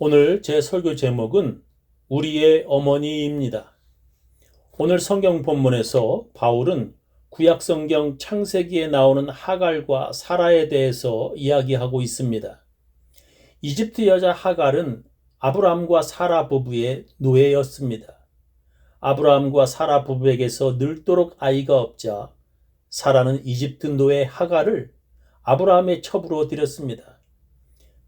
오늘 제 설교 제목은 우리의 어머니입니다. 오늘 성경 본문에서 바울은 구약 성경 창세기에 나오는 하갈과 사라에 대해서 이야기하고 있습니다. 이집트 여자 하갈은 아브라함과 사라 부부의 노예였습니다. 아브라함과 사라 부부에게서 늙도록 아이가 없자 사라는 이집트 노예 하갈을 아브라함의 첩으로 들였습니다.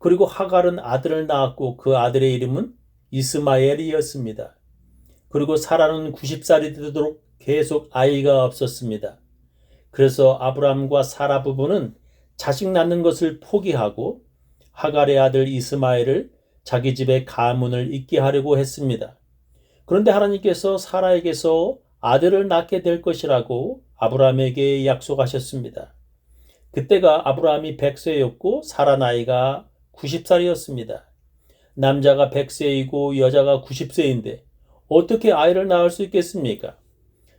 그리고 하갈은 아들을 낳았고 그 아들의 이름은 이스마엘이었습니다. 그리고 사라는 90살이 되도록 계속 아이가 없었습니다. 그래서 아브라함과 사라 부부는 자식 낳는 것을 포기하고 하갈의 아들 이스마엘을 자기 집에 가문을 잇게 하려고 했습니다. 그런데 하나님께서 사라에게서 아들을 낳게 될 것이라고 아브라함에게 약속하셨습니다. 그때가 아브라함이 100세였고 사라 나이가 90살이었습니다. 남자가 100세이고 여자가 90세인데 어떻게 아이를 낳을 수 있겠습니까?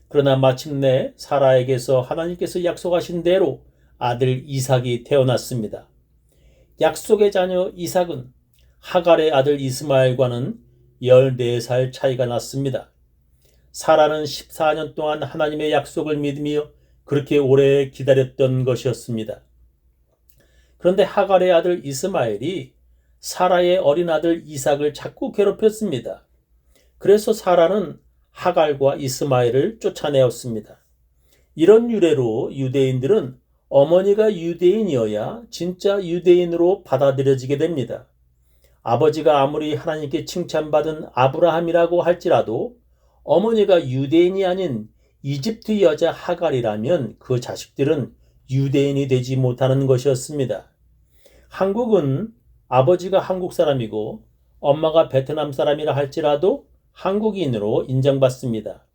그러나 마침내 사라에게서 하나님께서 약속하신 대로 아들 이삭이 태어났습니다. 약속의 자녀 이삭은 하갈의 아들 이스마엘과는 14살 차이가 났습니다. 사라는 14년 동안 하나님의 약속을 믿으며 그렇게 오래 기다렸던 것이었습니다. 그런데 하갈의 아들 이스마엘이 사라의 어린 아들 이삭을 자꾸 괴롭혔습니다. 그래서 사라는 하갈과 이스마엘을 쫓아내었습니다. 이런 유래로 유대인들은 어머니가 유대인이어야 진짜 유대인으로 받아들여지게 됩니다. 아버지가 아무리 하나님께 칭찬받은 아브라함이라고 할지라도 어머니가 유대인이 아닌 이집트 여자 하갈이라면 그 자식들은 유대인이 되지 못하는 것이었습니다. 한국은 아버지가 한국 사람이고 엄마가 베트남 사람이라 할지라도 한국인으로 인정받습니다.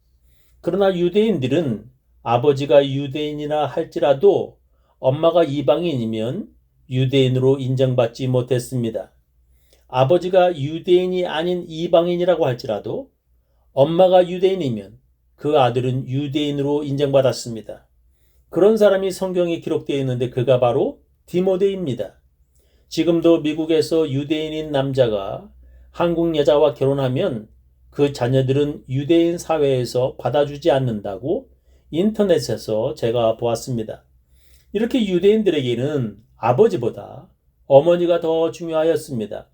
그러나 유대인들은 아버지가 유대인이라 할지라도 엄마가 이방인이면 유대인으로 인정받지 못했습니다. 아버지가 유대인이 아닌 이방인이라고 할지라도 엄마가 유대인이면 그 아들은 유대인으로 인정받았습니다. 그런 사람이 성경에 기록되어 있는데 그가 바로 디모데입니다. 지금도 미국에서 유대인인 남자가 한국 여자와 결혼하면 그 자녀들은 유대인 사회에서 받아주지 않는다고 인터넷에서 제가 보았습니다. 이렇게 유대인들에게는 아버지보다 어머니가 더 중요하였습니다.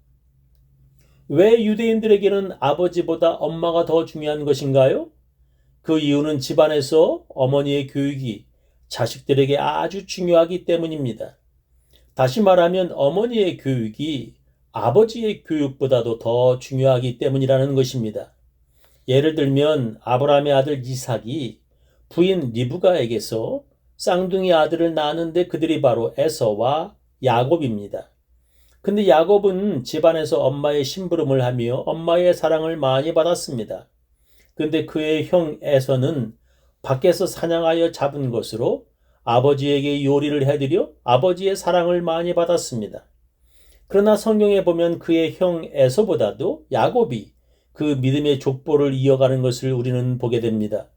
왜 유대인들에게는 아버지보다 엄마가 더 중요한 것인가요? 그 이유는 집안에서 어머니의 교육이 자식들에게 아주 중요하기 때문입니다. 다시 말하면 어머니의 교육이 아버지의 교육보다도 더 중요하기 때문이라는 것입니다. 예를 들면 아브라함의 아들 이삭이 부인 리브가에게서 쌍둥이 아들을 낳았는데 그들이 바로 에서와 야곱입니다. 근데 야곱은 집안에서 엄마의 심부름을 하며 엄마의 사랑을 많이 받았습니다. 근데 그의 형 에서는 밖에서 사냥하여 잡은 것으로 아버지에게 요리를 해드려 아버지의 사랑을 많이 받았습니다. 그러나 성경에 보면 그의 형 에서보다도 야곱이 그 믿음의 족보를 이어가는 것을 우리는 보게 됩니다.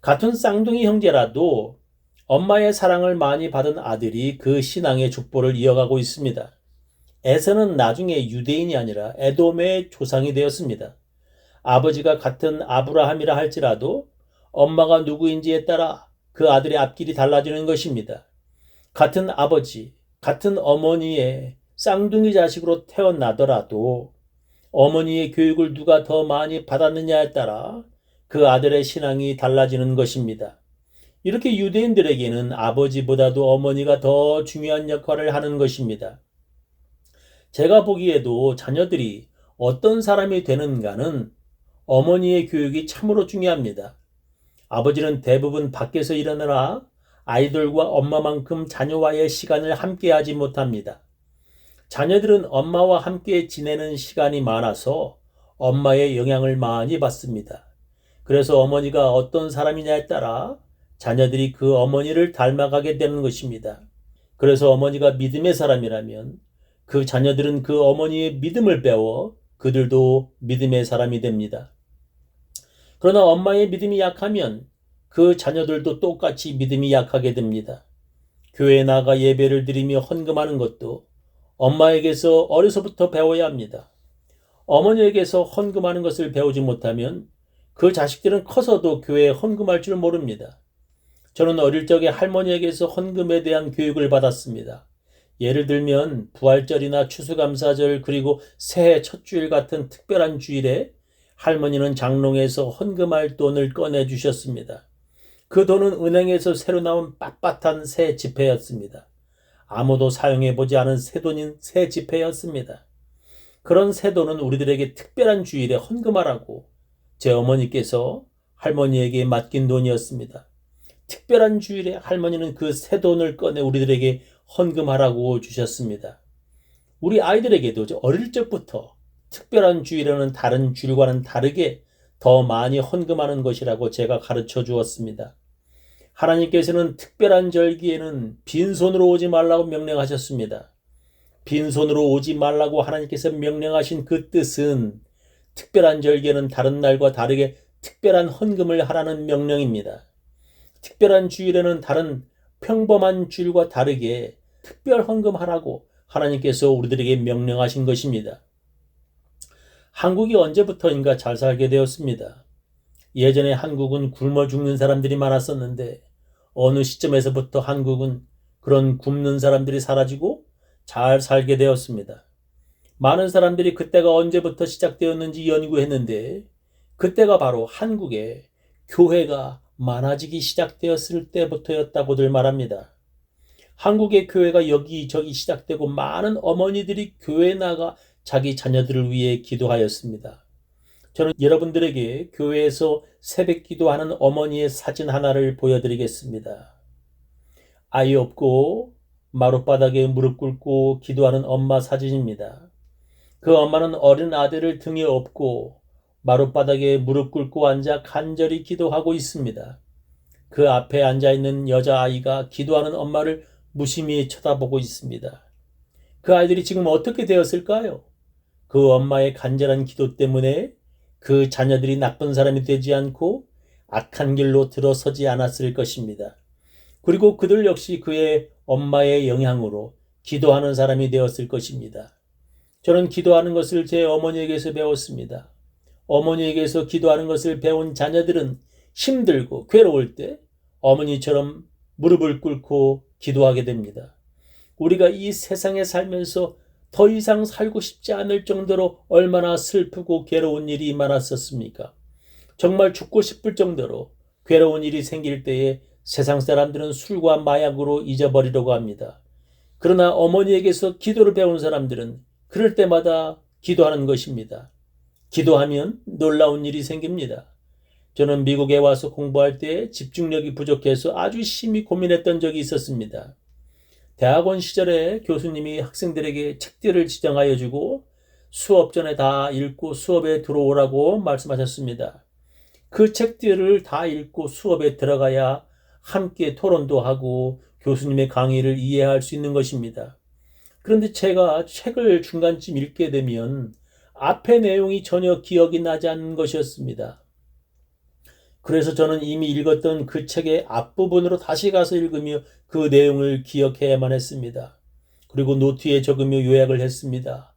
같은 쌍둥이 형제라도 엄마의 사랑을 많이 받은 아들이 그 신앙의 족보를 이어가고 있습니다. 에서는 나중에 유대인이 아니라 에돔의 조상이 되었습니다. 아버지가 같은 아브라함이라 할지라도 엄마가 누구인지에 따라 그 아들의 앞길이 달라지는 것입니다. 같은 아버지, 같은 어머니의 쌍둥이 자식으로 태어나더라도 어머니의 교육을 누가 더 많이 받았느냐에 따라 그 아들의 신앙이 달라지는 것입니다. 이렇게 유대인들에게는 아버지보다도 어머니가 더 중요한 역할을 하는 것입니다. 제가 보기에도 자녀들이 어떤 사람이 되는가는 어머니의 교육이 참으로 중요합니다. 아버지는 대부분 밖에서 일하느라 아이들과 엄마만큼 자녀와의 시간을 함께하지 못합니다. 자녀들은 엄마와 함께 지내는 시간이 많아서 엄마의 영향을 많이 받습니다. 그래서 어머니가 어떤 사람이냐에 따라 자녀들이 그 어머니를 닮아가게 되는 것입니다. 그래서 어머니가 믿음의 사람이라면 그 자녀들은 그 어머니의 믿음을 배워 그들도 믿음의 사람이 됩니다. 그러나 엄마의 믿음이 약하면 그 자녀들도 똑같이 믿음이 약하게 됩니다. 교회에 나가 예배를 드리며 헌금하는 것도 엄마에게서 어려서부터 배워야 합니다. 어머니에게서 헌금하는 것을 배우지 못하면 그 자식들은 커서도 교회에 헌금할 줄 모릅니다. 저는 어릴 적에 할머니에게서 헌금에 대한 교육을 받았습니다. 예를 들면 부활절이나 추수감사절 그리고 새해 첫 주일 같은 특별한 주일에 할머니는 장롱에서 헌금할 돈을 꺼내 주셨습니다. 그 돈은 은행에서 새로 나온 빳빳한 새 지폐였습니다. 아무도 사용해보지 않은 새 돈인 새 지폐였습니다. 그런 새 돈은 우리들에게 특별한 주일에 헌금하라고 제 어머니께서 할머니에게 맡긴 돈이었습니다. 특별한 주일에 할머니는 그 새 돈을 꺼내 우리들에게 헌금하라고 주셨습니다. 우리 아이들에게도 어릴 적부터 특별한 주일에는 다른 주일과는 다르게 더 많이 헌금하는 것이라고 제가 가르쳐 주었습니다. 하나님께서는 특별한 절기에는 빈손으로 오지 말라고 명령하셨습니다. 빈손으로 오지 말라고 하나님께서 명령하신 그 뜻은 특별한 절기에는 다른 날과 다르게 특별한 헌금을 하라는 명령입니다. 특별한 주일에는 다른 평범한 주일과 다르게 특별 헌금하라고 하나님께서 우리들에게 명령하신 것입니다. 한국이 언제부터인가 잘 살게 되었습니다. 예전에 한국은 굶어 죽는 사람들이 많았었는데 어느 시점에서부터 한국은 그런 굶는 사람들이 사라지고 잘 살게 되었습니다. 많은 사람들이 그때가 언제부터 시작되었는지 연구했는데 그때가 바로 한국에 교회가 많아지기 시작되었을 때부터였다고들 말합니다. 한국의 교회가 여기저기 시작되고 많은 어머니들이 교회에 나가 자기 자녀들을 위해 기도하였습니다. 저는 여러분들에게 교회에서 새벽 기도하는 어머니의 사진 하나를 보여드리겠습니다. 아이 없고 마룻바닥에 무릎 꿇고 기도하는 엄마 사진입니다. 그 엄마는 어린 아들을 등에 업고 마룻바닥에 무릎 꿇고 앉아 간절히 기도하고 있습니다. 그 앞에 앉아있는 여자아이가 기도하는 엄마를 무심히 쳐다보고 있습니다. 그 아이들이 지금 어떻게 되었을까요? 그 엄마의 간절한 기도 때문에 그 자녀들이 나쁜 사람이 되지 않고 악한 길로 들어서지 않았을 것입니다. 그리고 그들 역시 그의 엄마의 영향으로 기도하는 사람이 되었을 것입니다. 저는 기도하는 것을 제 어머니에게서 배웠습니다. 어머니에게서 기도하는 것을 배운 자녀들은 힘들고 괴로울 때 어머니처럼 무릎을 꿇고 기도하게 됩니다. 우리가 이 세상에 살면서 더 이상 살고 싶지 않을 정도로 얼마나 슬프고 괴로운 일이 많았었습니까? 정말 죽고 싶을 정도로 괴로운 일이 생길 때에 세상 사람들은 술과 마약으로 잊어버리려고 합니다. 그러나 어머니에게서 기도를 배운 사람들은 그럴 때마다 기도하는 것입니다. 기도하면 놀라운 일이 생깁니다. 저는 미국에 와서 공부할 때 집중력이 부족해서 아주 심히 고민했던 적이 있었습니다. 대학원 시절에 교수님이 학생들에게 책들을 지정하여 주고 수업 전에 다 읽고 수업에 들어오라고 말씀하셨습니다. 그 책들을 다 읽고 수업에 들어가야 함께 토론도 하고 교수님의 강의를 이해할 수 있는 것입니다. 그런데 제가 책을 중간쯤 읽게 되면 앞의 내용이 전혀 기억이 나지 않는 것이었습니다. 그래서 저는 이미 읽었던 그 책의 앞부분으로 다시 가서 읽으며 그 내용을 기억해야만 했습니다. 그리고 노트에 적으며 요약을 했습니다.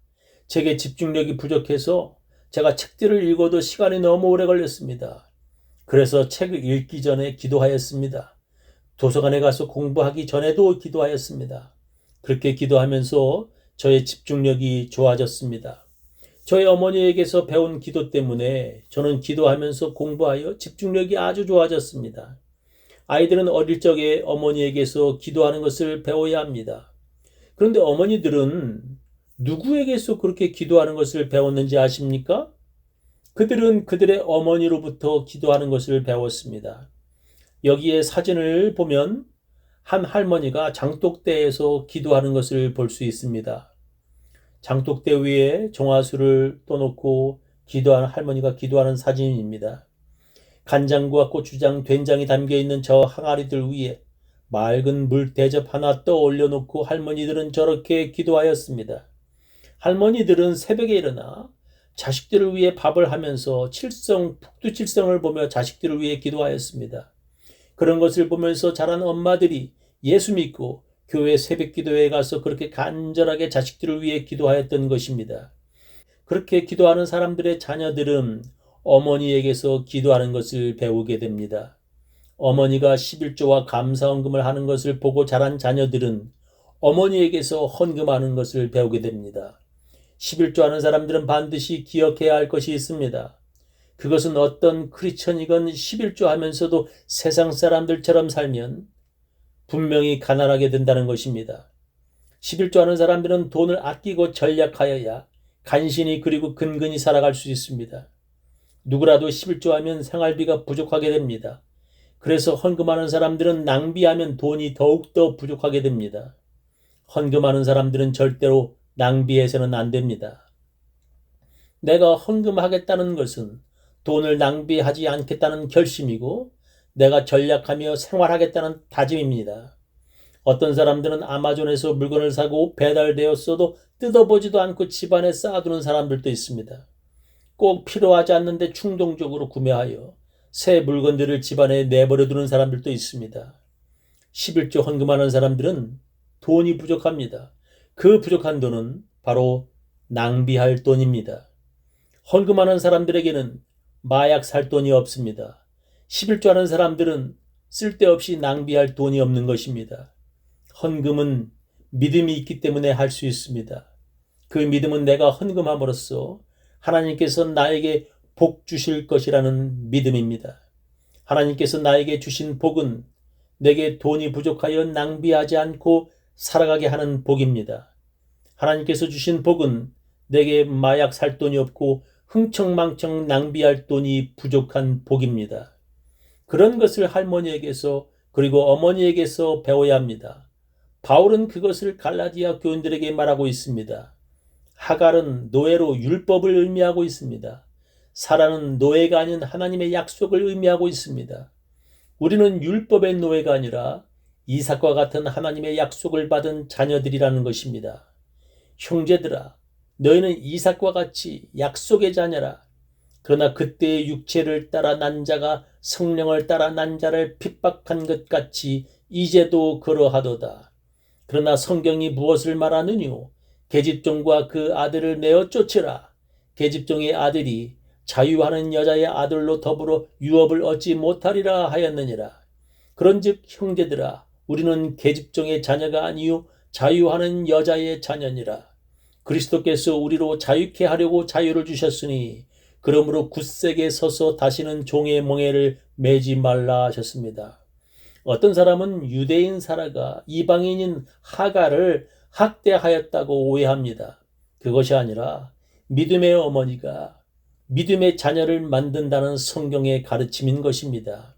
책에 집중력이 부족해서 제가 책들을 읽어도 시간이 너무 오래 걸렸습니다. 그래서 책을 읽기 전에 기도하였습니다. 도서관에 가서 공부하기 전에도 기도하였습니다. 그렇게 기도하면서 저의 집중력이 좋아졌습니다. 저희 어머니에게서 배운 기도 때문에 저는 기도하면서 공부하여 집중력이 아주 좋아졌습니다. 아이들은 어릴 적에 어머니에게서 기도하는 것을 배워야 합니다. 그런데 어머니들은 누구에게서 그렇게 기도하는 것을 배웠는지 아십니까? 그들은 그들의 어머니로부터 기도하는 것을 배웠습니다. 여기에 사진을 보면 한 할머니가 장독대에서 기도하는 것을 볼 수 있습니다. 장독대 위에 종아수를 떠놓고 기도하는 할머니가 기도하는 사진입니다. 간장과 고추장, 된장이 담겨있는 저 항아리들 위에 맑은 물 대접 하나 떠 올려놓고 할머니들은 저렇게 기도하였습니다. 할머니들은 새벽에 일어나 자식들을 위해 밥을 하면서 북두칠성을 보며 자식들을 위해 기도하였습니다. 그런 것을 보면서 자란 엄마들이 예수 믿고 교회 새벽 기도회에 가서 그렇게 간절하게 자식들을 위해 기도하였던 것입니다. 그렇게 기도하는 사람들의 자녀들은 어머니에게서 기도하는 것을 배우게 됩니다. 어머니가 11조와 감사헌금을 하는 것을 보고 자란 자녀들은 어머니에게서 헌금하는 것을 배우게 됩니다. 11조 하는 사람들은 반드시 기억해야 할 것이 있습니다. 그것은 어떤 크리스천이건 11조 하면서도 세상 사람들처럼 살면 분명히 가난하게 된다는 것입니다. 11조 하는 사람들은 돈을 아끼고 전략하여야 간신히 그리고 근근히 살아갈 수 있습니다. 누구라도 11조 하면 생활비가 부족하게 됩니다. 그래서 헌금하는 사람들은 낭비하면 돈이 더욱더 부족하게 됩니다. 헌금하는 사람들은 절대로 낭비해서는 안 됩니다. 내가 헌금하겠다는 것은 돈을 낭비하지 않겠다는 결심이고 내가 전략하며 생활하겠다는 다짐입니다. 어떤 사람들은 아마존에서 물건을 사고 배달되었어도 뜯어보지도 않고 집안에 쌓아두는 사람들도 있습니다. 꼭 필요하지 않는데 충동적으로 구매하여 새 물건들을 집안에 내버려두는 사람들도 있습니다. 11조 헌금하는 사람들은 돈이 부족합니다. 그 부족한 돈은 바로 낭비할 돈입니다. 헌금하는 사람들에게는 마약 살 돈이 없습니다. 11조 하는 사람들은 쓸데없이 낭비할 돈이 없는 것입니다. 헌금은 믿음이 있기 때문에 할 수 있습니다. 그 믿음은 내가 헌금함으로써 하나님께서 나에게 복 주실 것이라는 믿음입니다. 하나님께서 나에게 주신 복은 내게 돈이 부족하여 낭비하지 않고 살아가게 하는 복입니다. 하나님께서 주신 복은 내게 마약 살 돈이 없고 흥청망청 낭비할 돈이 부족한 복입니다. 그런 것을 할머니에게서 그리고 어머니에게서 배워야 합니다. 바울은 그것을 갈라디아 교인들에게 말하고 있습니다. 하갈은 노예로 율법을 의미하고 있습니다. 사라는 노예가 아닌 하나님의 약속을 의미하고 있습니다. 우리는 율법의 노예가 아니라 이삭과 같은 하나님의 약속을 받은 자녀들이라는 것입니다. 형제들아, 너희는 이삭과 같이 약속의 자녀라. 그러나 그때의 육체를 따라 난 자가 성령을 따라 난 자를 핍박한 것 같이 이제도 그러하도다. 그러나 성경이 무엇을 말하느뇨? 계집종과 그 아들을 내어 쫓으라. 계집종의 아들이 자유하는 여자의 아들로 더불어 유업을 얻지 못하리라 하였느니라. 그런즉 형제들아, 우리는 계집종의 자녀가 아니요 자유하는 여자의 자녀니라. 그리스도께서 우리로 자유케 하려고 자유를 주셨으니 그러므로 굳세게 서서 다시는 종의 멍에를 매지 말라 하셨습니다. 어떤 사람은 유대인 사라가 이방인인 하갈을 학대하였다고 오해합니다. 그것이 아니라 믿음의 어머니가 믿음의 자녀를 만든다는 성경의 가르침인 것입니다.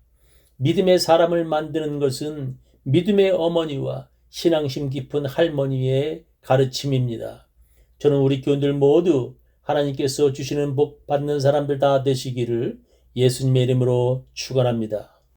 믿음의 사람을 만드는 것은 믿음의 어머니와 신앙심 깊은 할머니의 가르침입니다. 저는 우리 교인들 모두 하나님께서 주시는 복 받는 사람들 다 되시기를 예수님의 이름으로 축원합니다.